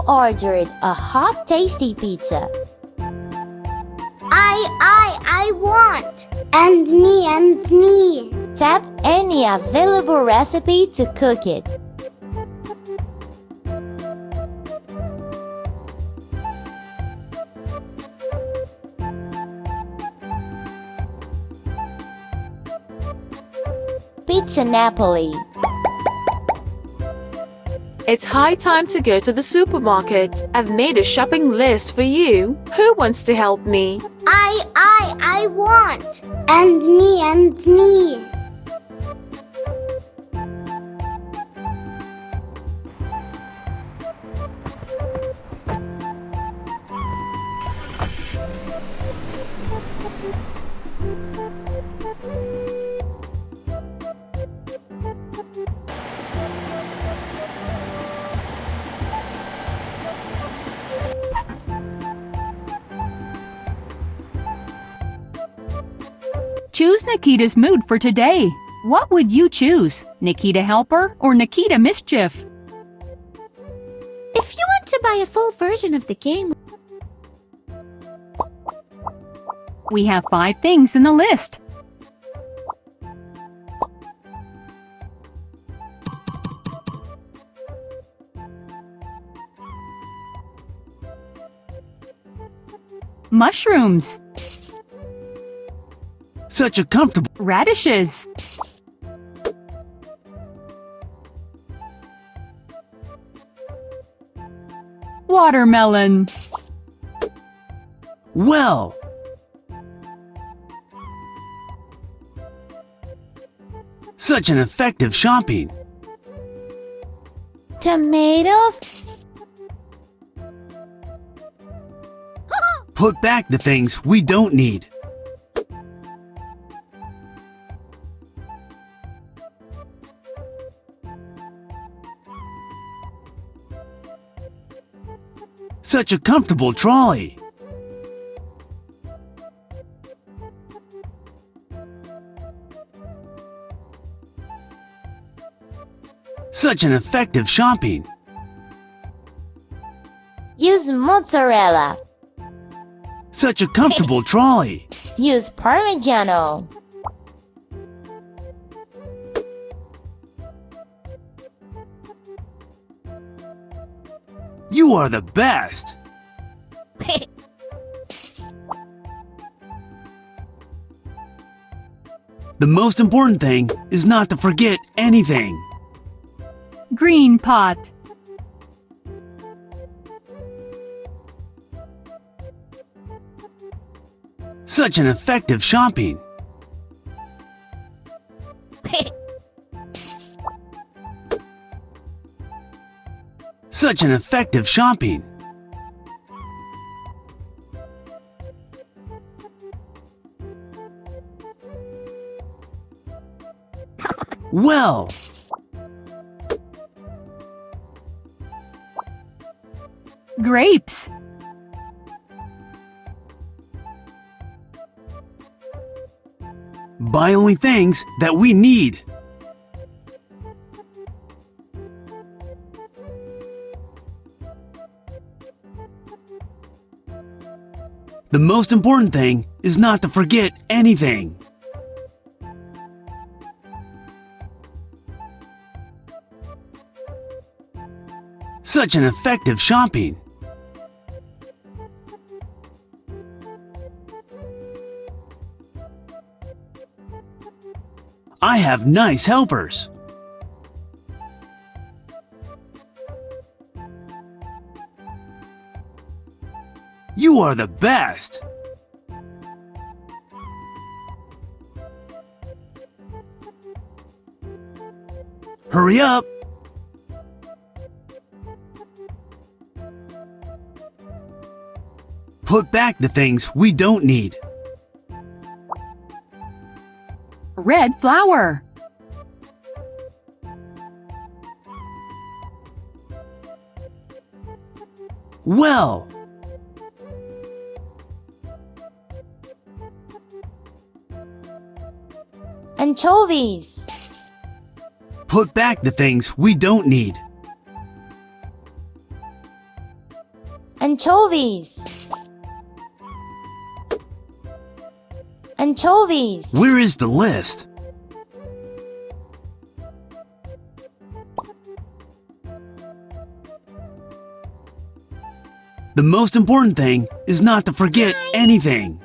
ordered a hot, tasty pizza. I want. And me. Tap any available recipe to cook it. Pizza Napoli. It's high time to go to the supermarket. I've made a shopping list for you. Who wants to help me? I want. And me. Choose Nikita's mood for today. What would you choose? Nikita Helper or Nikita Mischief? If you want to buy a full version of the game, We have 5 things in the list. Mushrooms, Such a comfortable. radishes, watermelon, Well, such an effective shopping. tomatoes, Put back the things we don't need. Such a comfortable trolley. Such an effective shopping. use mozzarella, Such a comfortable trolley. use parmigiano, You are the best. The most important thing is not to forget anything. green pot, Such an effective shopping. Such an effective shopping. Well, grapes, buy only things that we need. The most important thing is not to forget anything. Such an effective shopping. I have nice helpers. You are the best. Hurry up. Put back the things we don't need. red flour, Well, anchovies, put back the things we don't need. Anchovies. Anchovies. Where is the list? The most important thing is not to forget anything.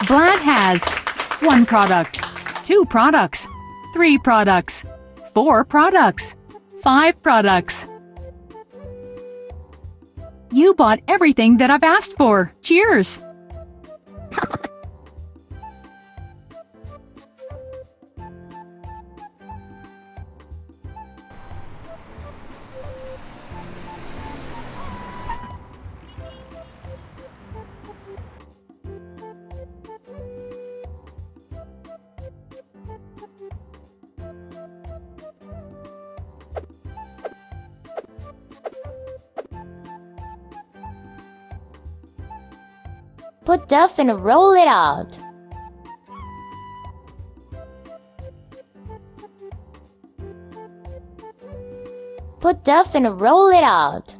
Vlad has 1 product, 2 products, 3 products, 4 products, 5 products. You bought everything that I've asked for. Cheers! Put duff and roll it out. Put duff and roll it out.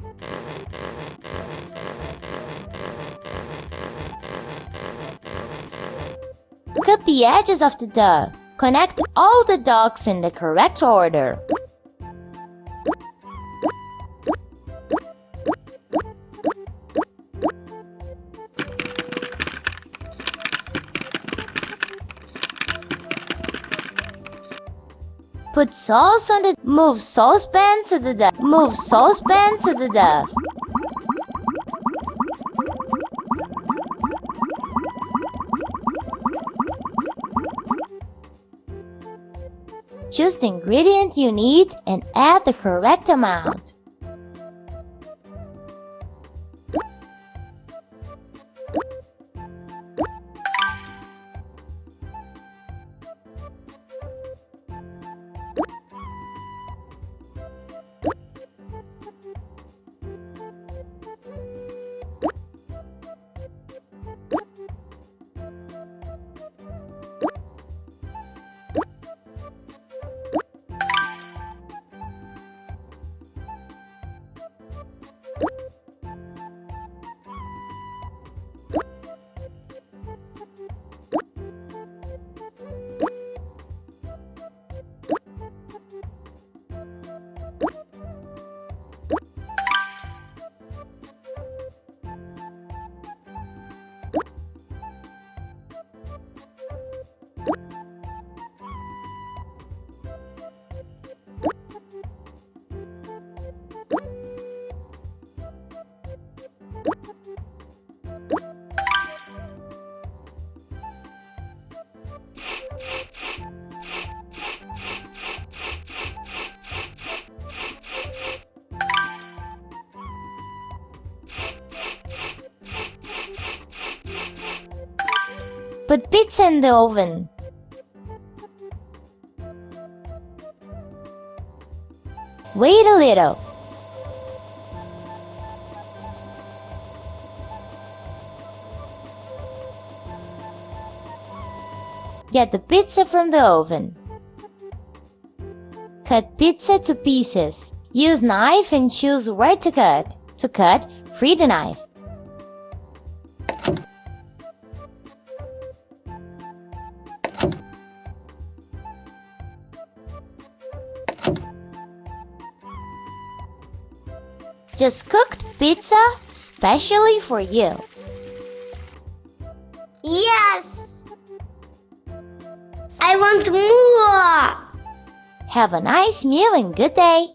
Cut the edges of the duff. Connect all the dots in the correct order. Put sauce on the move saucepan to the duff. Move saucepan to the duff. Choose the ingredient you need and add the correct amount. Put pizza in the oven. Wait a little. Get the pizza from the oven. Cut pizza to pieces. Use knife and choose where to cut. To cut, free the knife. Just cooked pizza specially for you. Yes! I want more! Have a nice meal and good day.